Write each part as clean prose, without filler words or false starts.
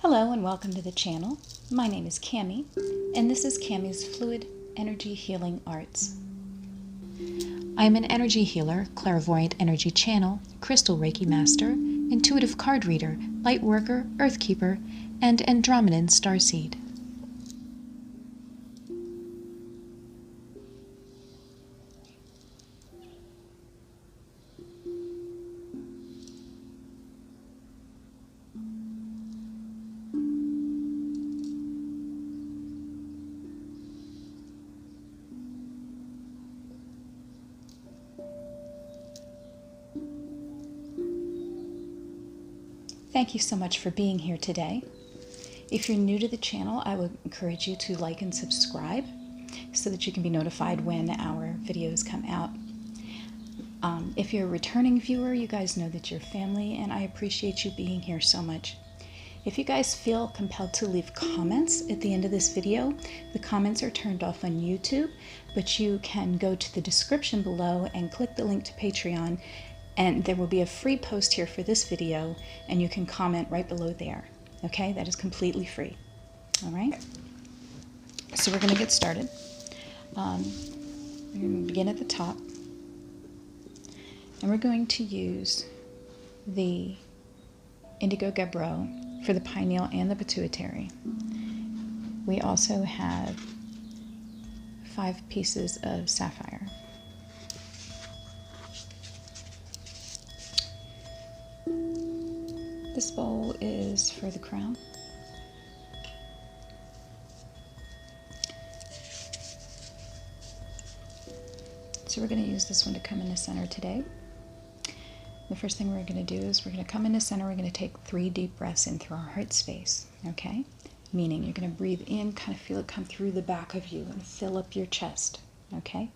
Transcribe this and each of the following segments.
Hello and welcome to the channel. My name is Camis, and this is Camis Fluid Energy Healing Arts. I am an energy healer, clairvoyant energy channel, crystal Reiki master, intuitive card reader, light worker, earth keeper, and Andromedan starseed. Thank you so much for being here today. If you're new to the channel, I would encourage you to like and subscribe so that you can be notified when our videos come out. If you're a returning viewer, you guys know that you're family, and I appreciate you being here so much. If you guys feel compelled to leave comments at the end of this video, the comments are turned off on YouTube, but you can go to the description below and click the link to Patreon, and there will be a free post here for this video, and you can comment right below there. Okay, that is completely free. All right, so we're going to get started. We're going to begin at the top, and we're going to use the Indigo Gabbro for the pineal and the pituitary. We also have 5 pieces of sapphire. This bowl is for the crown. So we're going to use this one to come into center today. The first thing we're going to do is we're going to come into center. We're going to take 3 deep breaths in through our heart space, okay? Meaning you're going to breathe in, kind of feel it come through the back of you and fill up your chest, okay?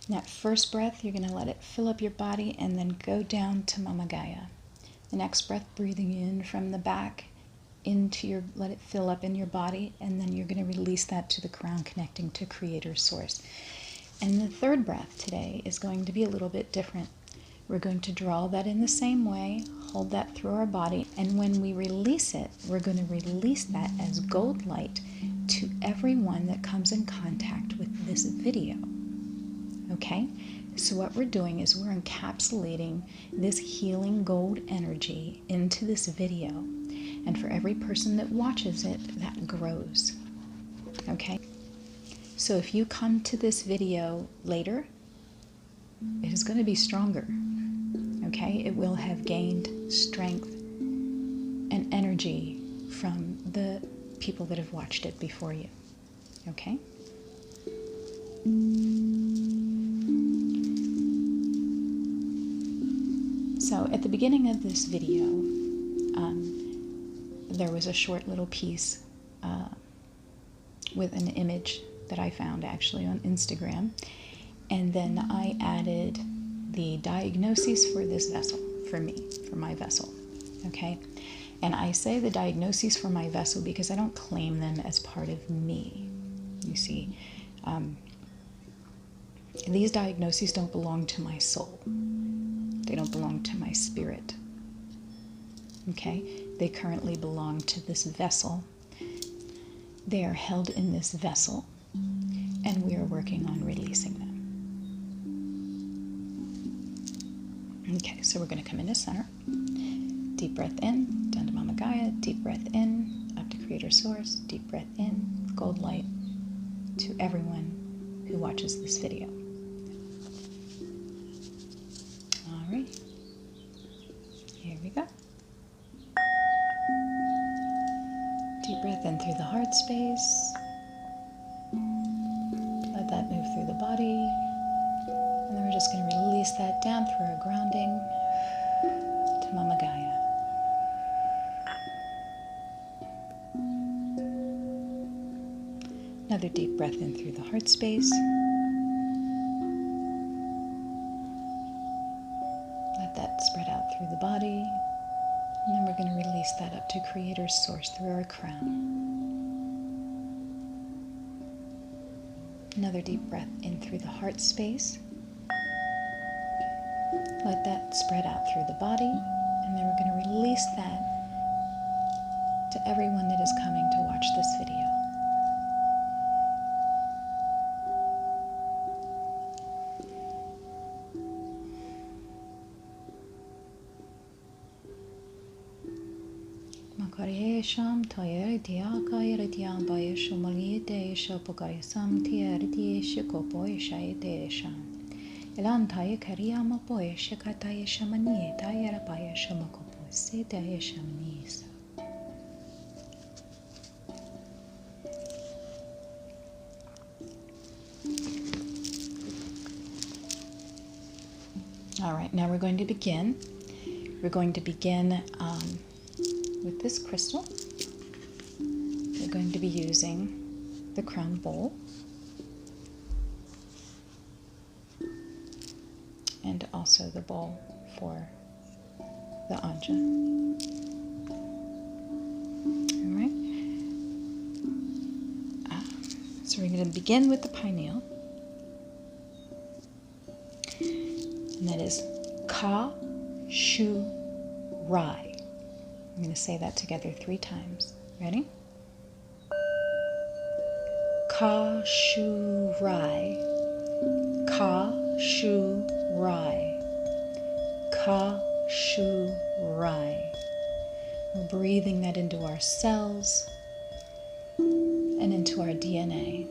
And that first breath, you're going to let it fill up your body and then go down to Mama Gaia. The next breath, breathing in from the back into your, let it fill up in your body, and then you're going to release that to the crown, connecting to Creator Source. And the third breath today is going to be a little bit different. We're going to draw that in the same way, hold that through our body, and when we release it, we're going to release that as gold light to everyone that comes in contact with this video. Okay? So what we're doing is we're encapsulating this healing gold energy into this video. And for every person that watches it, that grows. Okay? So if you come to this video later, it is going to be stronger. Okay? It will have gained strength and energy from the people that have watched it before you. Okay? So at the beginning of this video, there was a short little piece with an image that I found actually on Instagram, and then I added the diagnoses for this vessel, for me, for my vessel, okay? And I say the diagnoses for my vessel because I don't claim them as part of me, you see. These diagnoses don't belong to my soul. They don't belong to my spirit. Okay? They currently belong to this vessel. They are held in this vessel, and we are working on releasing them. Okay, so we're going to come into center. Deep breath in, down to Mama Gaia. Deep breath in, up to Creator Source. Deep breath in, gold light to everyone who watches this video. Alright, here we go. Deep breath in through the heart space. Let that move through the body. And then we're just going to release that down through our grounding to Mama Gaia. Another deep breath in through the heart space. Let that spread out through the body. And then we're going to release that up to Creator Source through our crown. Another deep breath in through the heart space. Let that spread out through the body. And then we're going to release that to everyone that is coming to watch this video. Makariyesham Tayaritiakayaritiam Bayeshumaliyadesha Pokarisam Tiaritieshi Kopoyeshayadesham Elantaya Kariyama Poyeshakatayeshamani Tayarabayeshamakoposidayeshamanisa. All right, now we're going to begin. We're going to begin with this crystal. We're going to be using the crown bowl and also the bowl for the anja. All right. So we're going to begin with the pineal. And that is Ka Shu Rai. I'm going to say that together 3 times. Ready? Ka Shu Rai. Ka Shu Rai. Ka Shu Rai. We're breathing that into our cells and into our DNA.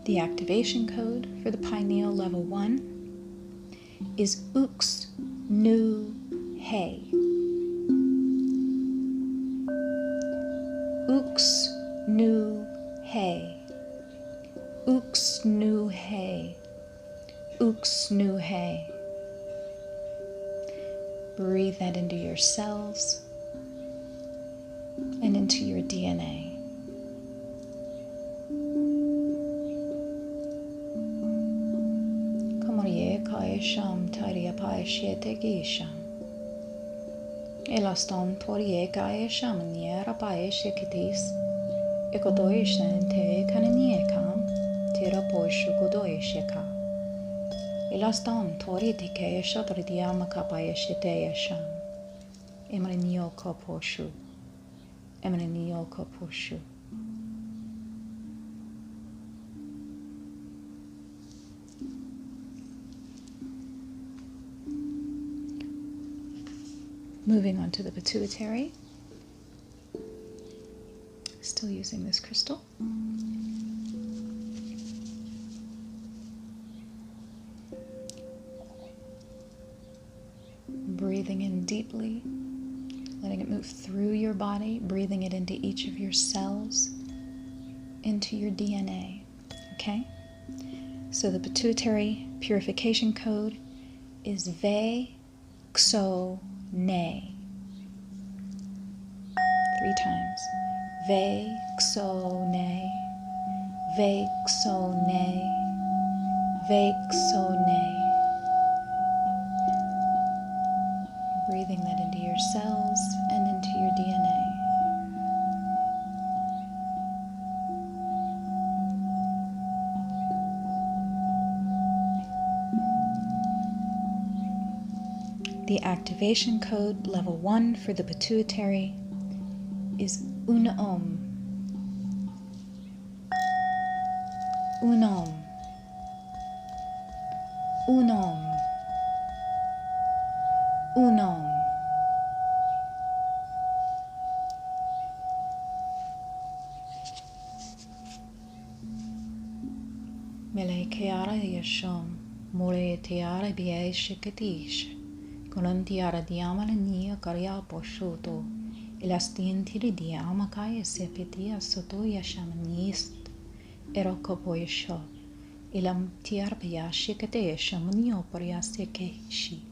The activation code for the pineal level 1 is Ux Nu He. Ux Nu He. Ux Nu He. Ux Nu He. Breathe that into your cells and into your DNA. Sham Taria Paeshete Gisham Elastom Torie Gae Shamaniera Paeshekitis Ekodoishan Te Kananiekam Tira Poshu Godoisheka Elastom Tori Tike Shatridiamaka Paeshete Sham Emranio Koposhu Emranio Koposhu. Moving on to the pituitary, still using this crystal. Breathing in deeply, letting it move through your body, breathing it into each of your cells, into your DNA, okay? So the pituitary purification code is Ve Xo Ne. 3 times. Ve Xo Ne. Ve Xo Ne. Ve Xo Ne. Breathing that into your cells and into your DNA. The activation code level 1 for the pituitary is Unom. Unom. Unom. Unom. Mele Keara Yashom, More Tiara Bia Shikatish. Colantiara diamala nia caria posciuto, e la stientiri diama caia sepetia sotto yashamanist, eroko poisho, e la tiarbia shikate shamunio poria sekeshi,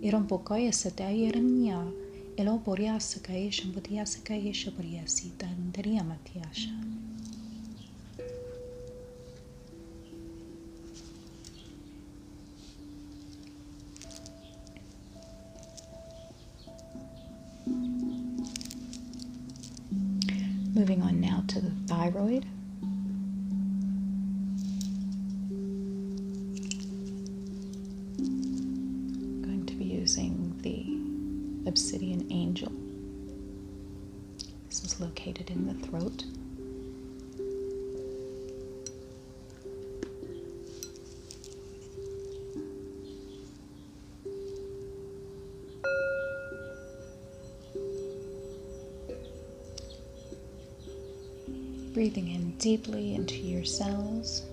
irompokoya setaya nia, e lo poria sekaya shampotia sekaya shaporia sita, interia matiasha. Moving on now to the thyroid. obsidian angel. This is located in the throat. Breathing in deeply into your cells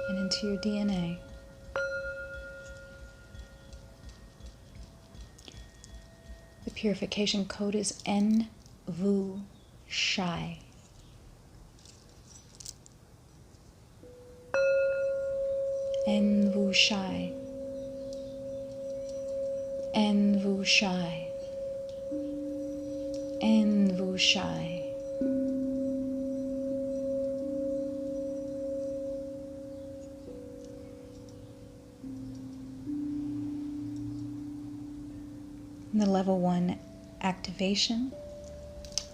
and into your DNA. The purification code is N-Vu Shai. N-Vu Shai. N-Vu Shai. N-Vu Shai. The level 1 activation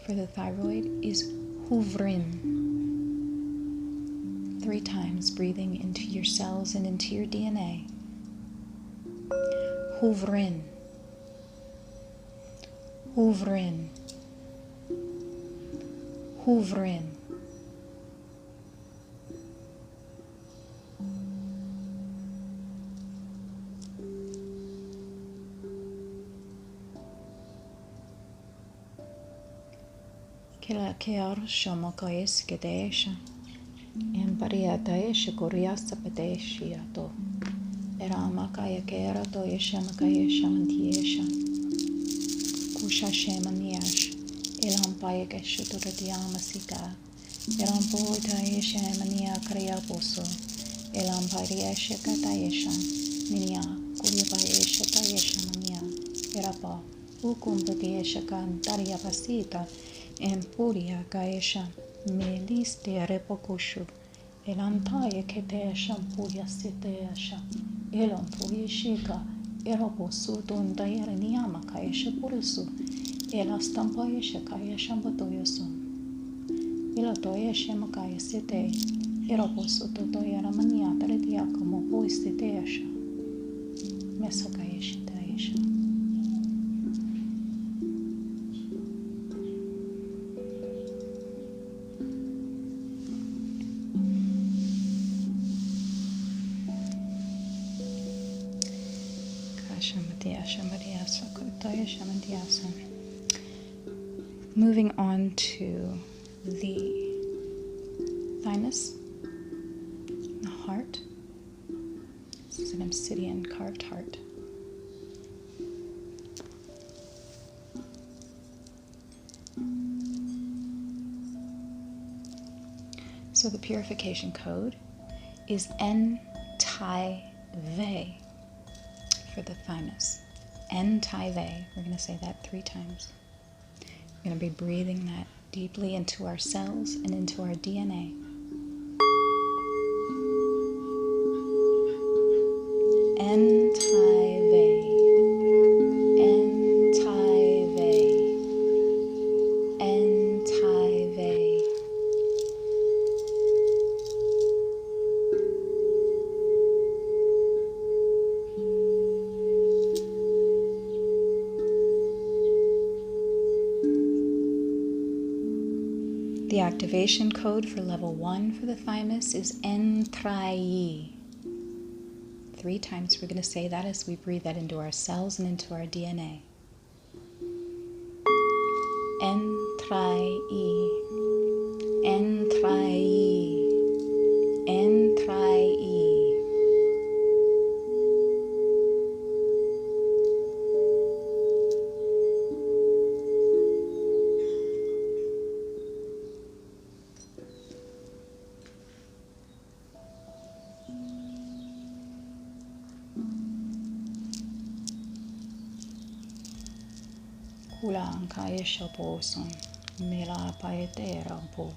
for the thyroid is Huvrin. 3 times, breathing into your cells and into your DNA. Huvrin. Huvrin. Huvrin. Kila kiar shamakais gedesha. Emparia daesha kuriasa padeshia to. Eramakaya kera to yeshamakaya shamantiesha. Kusha shamaniash. Elampaya geshuturadiamasika. Elampoita yeshamania kriaposo. Elamparia shekatayesha. Minia kuriapayesha tayeshamania. Erapa. Ukumpadesha kantaria pasita. Empuria gaesha. Melis de repokushu. Elantaya ketesha puria sitesha. Elampuria shika. Eraposu dondayera niyama kaesha purisu. Ela stampaya shakaya shambatoyosu. Ela toya shemakaya site. Eraposu totoyera maniata retiaka mo poistitesha. Mesakaya shitaesha. Moving on to the thymus, the heart. This is an obsidian carved heart. So the purification code is N-Tai-Ve for the thymus. N-Tai-Ve. We're going to say that 3 times. We're going to be breathing that deeply into our cells and into our DNA. N-Tai-Ve. N-Tai-Ve. N-Tai-Ve. The activation code for level 1 for the thymus is N-Tri-Yi. 3 times we're going to say that as we breathe that into our cells and into our DNA. N-Tri-Yi. N-Tri-Yi. N-Tri-Yi. Kulang kaya shaposon, mela paetera po,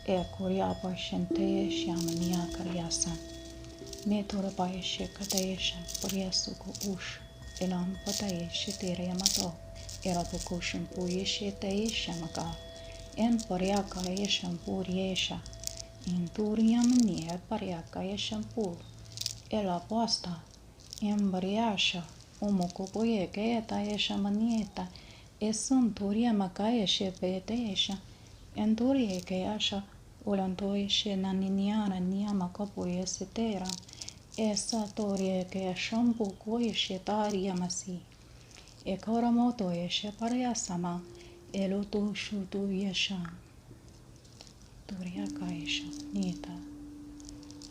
kuria pashente shamania kariasa, metora paeshe kataesha, poriasuko ush, elam pataeshe tereyamato, erapokushun puyeshe taesha maka, pariaka eshan puriesha, inturiam nia pariaka eshan pur, ela posta, Embariasha, Omokoboye, Gaeta, Manieta, Esun Toria Makaya Shepetesha, Endorie Gayasha, Olantoishe Naniniana Niamakaboye Setera, Esa Torie Gayashambu Goyeshe Taria Masi, Ekoramoto Eshe Pariasama, Eloto Shutu Yesha, Toria Kaisha, Nita,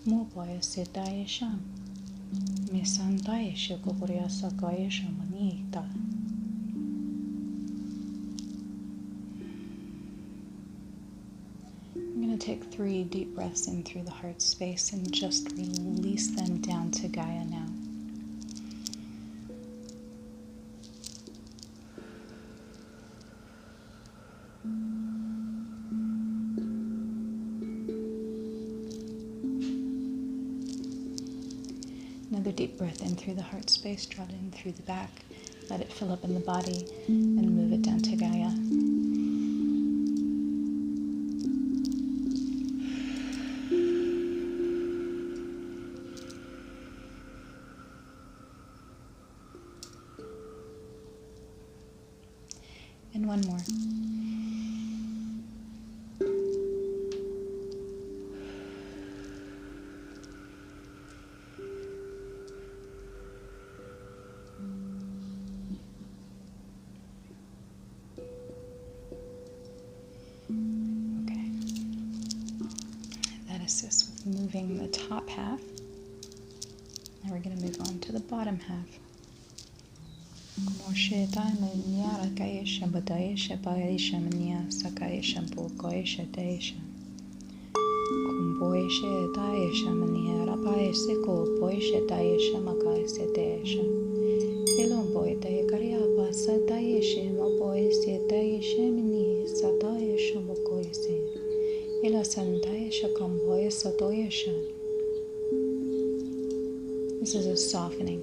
Moboye Setayesha. Misantaisha Kokoreasa Kaisha Manita. I'm going to take 3 deep breaths in through the heart space and just release them down to Gaia now. Another deep breath in through the heart space, draw it in through the back, let it fill up in the body, and move it down to Gaia. And one more. With moving the top half. Now we're going to move on to the bottom half. This is a softening.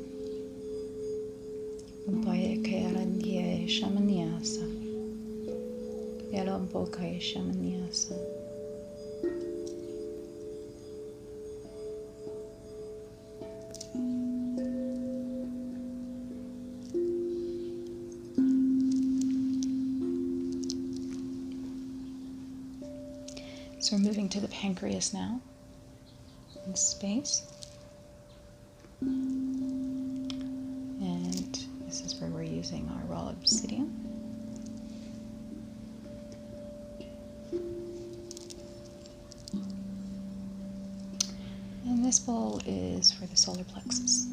So we're moving to the pancreas now, in space. And this is where we're using our raw obsidian. And this bowl is for the solar plexus.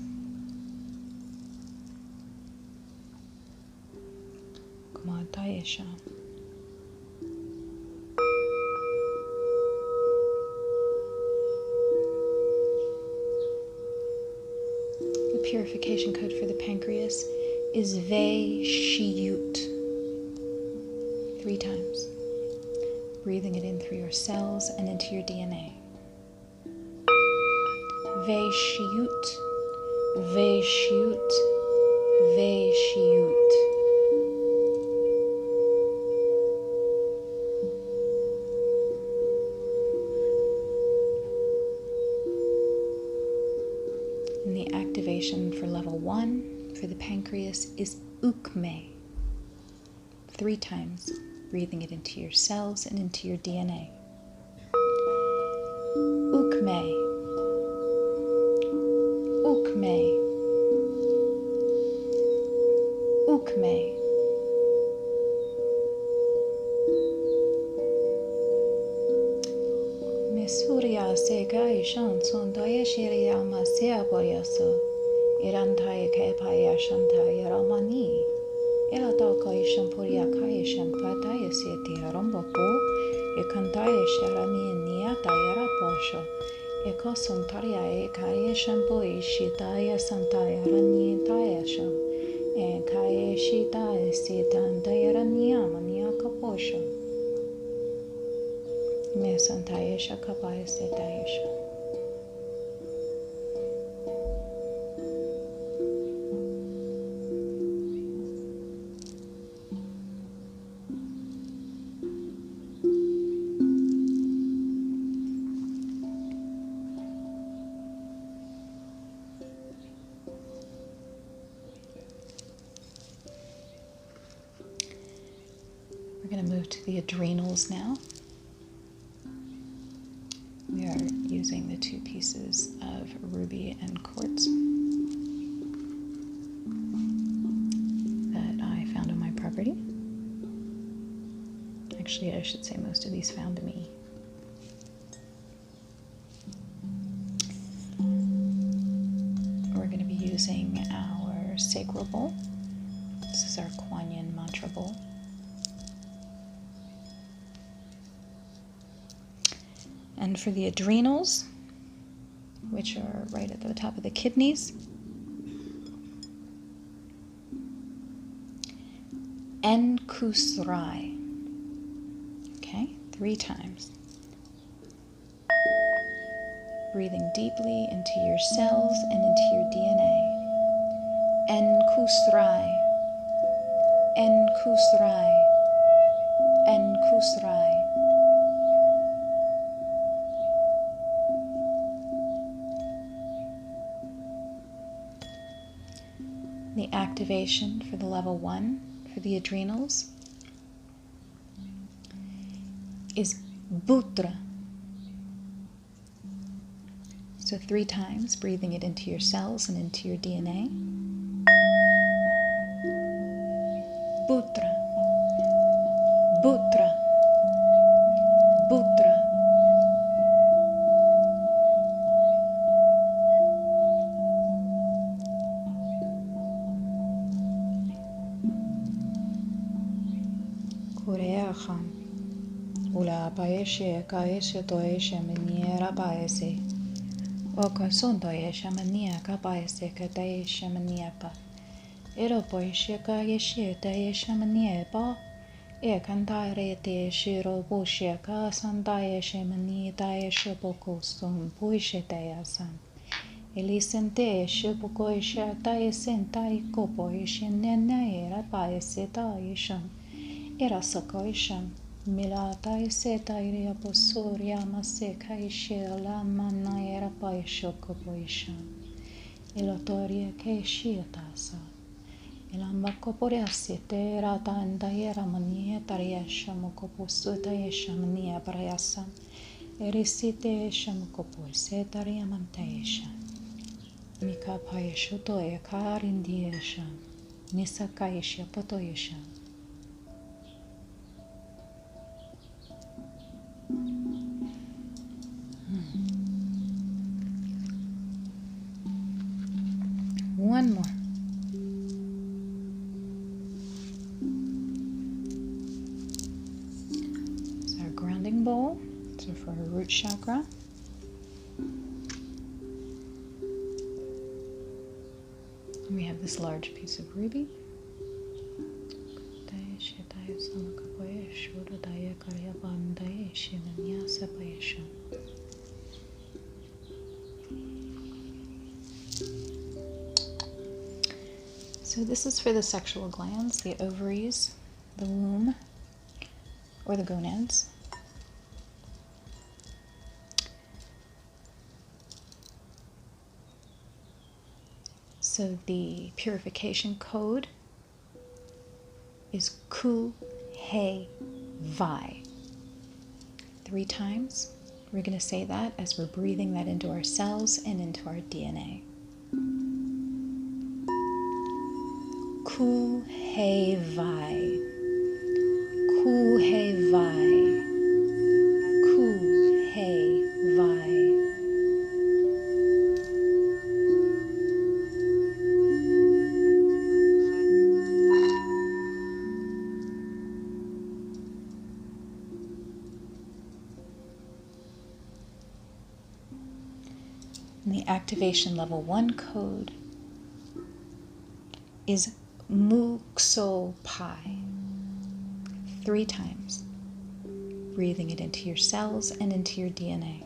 Kumatayesha. Purification code for the pancreas is Ve-Shiyut. 3 times. Breathing it in through your cells and into your DNA. Ve-Shiyut, Ve-Shiyut, Ve-Shiyut. And the activation for level 1 for the pancreas is Ukme. 3 times, breathing it into your cells and into your DNA. Ukme, Ukme, Ukme. Surya Sega Ishan Sondaya Shiriyama Sea Boyaso Irantaya Kapaya Shantaya Ramani Elataka Ishan Puria Kayashan Pataya Seti Rambapo Ekantaya Sharani Niataya Posho Ekosontaria Ekaya Shampo Ishitaya Santaya Rani Tayasho Ekaya Shitaya Sitantaya Raniama Niakaposho Mesantayesha Kapaya Setayesha. going to move to the adrenals now. We are using the 2 pieces of ruby and quartz that I found on my property. Actually, I should say most of these found me. We're going to be using our sacral bowl. This is our Kuan Yin mantra bowl. And for the adrenals, which are right at the top of the kidneys, En Kusrai. Okay, 3 times. Breathing deeply into your cells and into your DNA. En Kusrai. En Kusrai. En Kusrai. The activation for the level 1 for the adrenals is Butra. So 3 times, breathing it into your cells and into your DNA. Butra, Butra, Butra. Koreacham. Ula paeshe kaeshe toeshe meniera paese. Oka son toeshe menia ka paese ka taeshe meniepa. Ero poeshe kaeshe taeshe meniepa. E cantare te shiro boshe ka san taeshe meni taeshe boko son poeshe taesan. Elisente shepoko eshe taesen taiko poeshe nena era paese taeshan. Era sakoisham, milata iseta iria posoria maseka ishela manna era paishoko poisham. Elotoria ke shiatasa. Elambako poriasite era tanda era mania tariasha mokoposuta esha mania parayasa. Erisite esha mokopoise tariamantaesha. Mika paishoto e karindiesha. Nisakaisha potoesha. One more. It's our grounding bowl. So for our root chakra. We have this large piece of ruby. So this is for the sexual glands, the ovaries, the womb, or the gonads. So the purification code is Ku He Vai. 3 times. We're going to say that as we're breathing that into our cells and into our DNA. Ku He Vai. Ku He Vai. Ku He Vai. And the activation level 1 code is Mukso Pai. 3 times. Breathing it into your cells and into your DNA.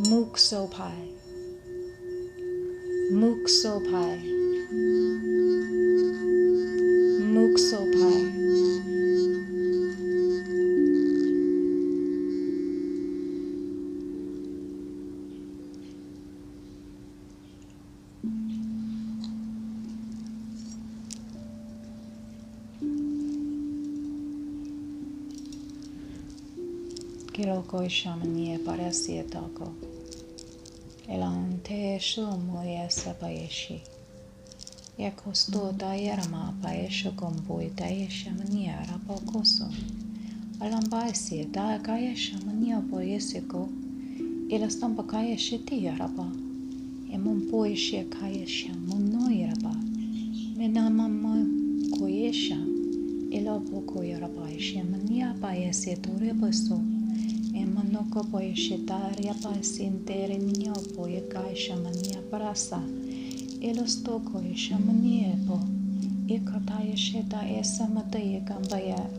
Mukso Pai. Mukso Pai. Mukso Pai. Kiloko shamania parasia toko. Elante shumoya sapayeshi. Yakosto dayarama payesho gomboy dayashamania rapokoso. Alambasi da kaya shamania boyesiko. Elastampa kaya shiti rapa. Emon boy she kaya shamuno yaraba. Menamama koyesha. Elopo koyaraba shamania payesetore baso. Emanoko boyeshitaria pasintere minyo boyeka shamania parasa. Elostoko shamania po. Ikataya sheta esamataya gambaya.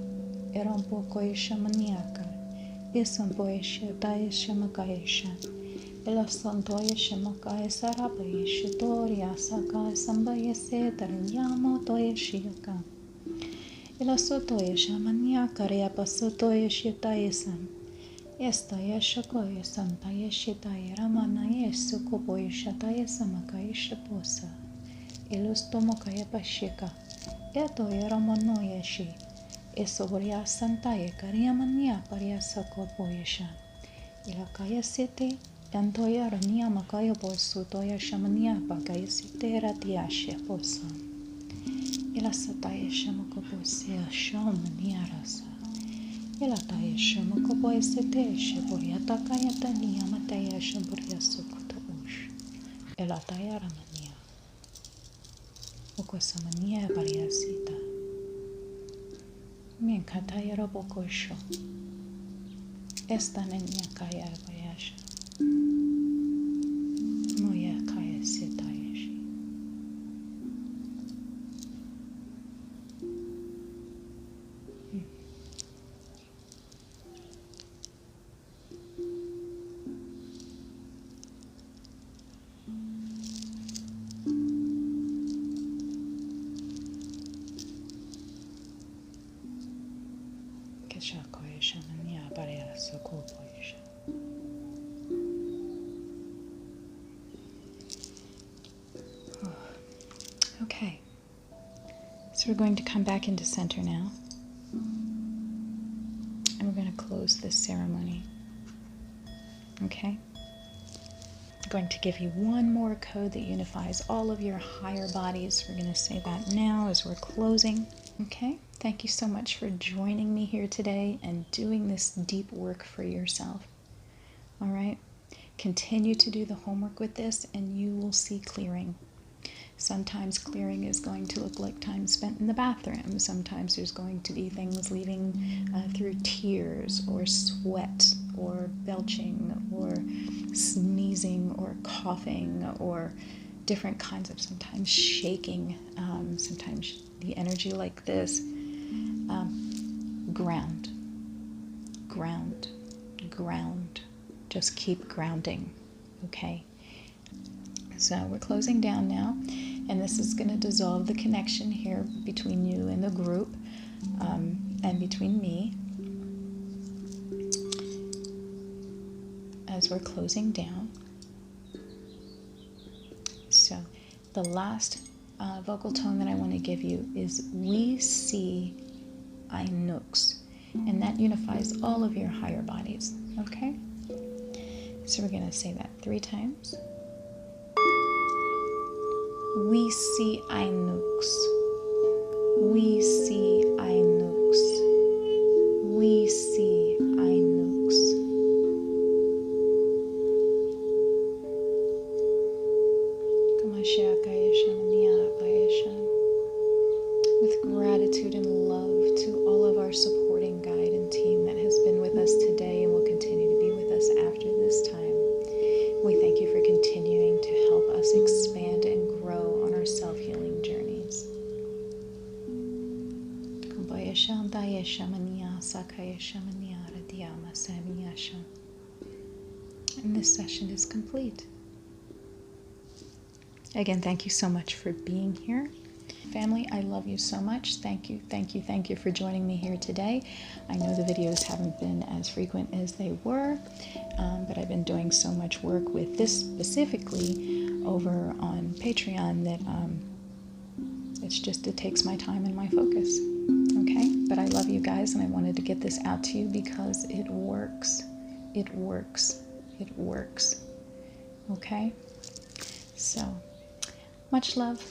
Erompoko shamaniaka. Esamboy shetaya shamakayesha. Elasantoya shamakaya sarabaya shitoria saka sambaya setarinyamo toya shiyaka. Elasotoya shamaniaka reapasotoya shetaya sam. Estaya shakoya santaya shetaya ramanaya sukoboya shataya samakaya shaposa. Elustomokaya pashika. Etoya ramanoya shi. Esoboria santaya kariamania paria sakoboyesha. Ilakaya sete. Antoya rania makaya bosu toya shamania bagaya sete ratiashe posa. Ilasataya shamakobosia shamania rasa. Ilataya shamakoboy sete shaboria takaya tania mataya shaboria sokoto ush. Ilataya ramania. Okosamania paria sita. Minkataya robokosho. Esta nenia kaya bayasha. Moya kaya setayashi. Keshakoya shamania barya sokoboyasha. Okay, so we're going to come back into center now, and we're going to close this ceremony. Okay? I'm going to give you one more code that unifies all of your higher bodies. We're going to say that now as we're closing. Okay? Thank you so much for joining me here today and doing this deep work for yourself. All right? Continue to do the homework with this, and you will see clearing. Sometimes clearing is going to look like time spent in the bathroom. Sometimes there's going to be things leaving through tears or sweat or belching or sneezing or coughing or different kinds of sometimes shaking, sometimes the energy like this. Ground, ground, ground. Just keep grounding, okay? So we're closing down now, and this is going to dissolve the connection here between you and the group, and between me, as we're closing down. So the last vocal tone that I want to give you is we see Ainux, and that unifies all of your higher bodies, okay? So we're going to say that 3 times. We see Ainux. We see Ainux. We see Ainux. With gratitude and love to all of our supporting guide and team that has been with us today and will continue to be with us after this time. We thank you for continuing to help us expand and grow on our self-healing journeys. And this session is complete. Again, thank you so much for being here. Family, I love you so much. Thank you, thank you, thank you for joining me here today. I know the videos haven't been as frequent as they were, but I've been doing so much work with this specifically over on Patreon that it takes my time and my focus. Okay? But I love you guys, and I wanted to get this out to you because it works. It works. It works. Okay? So, much love.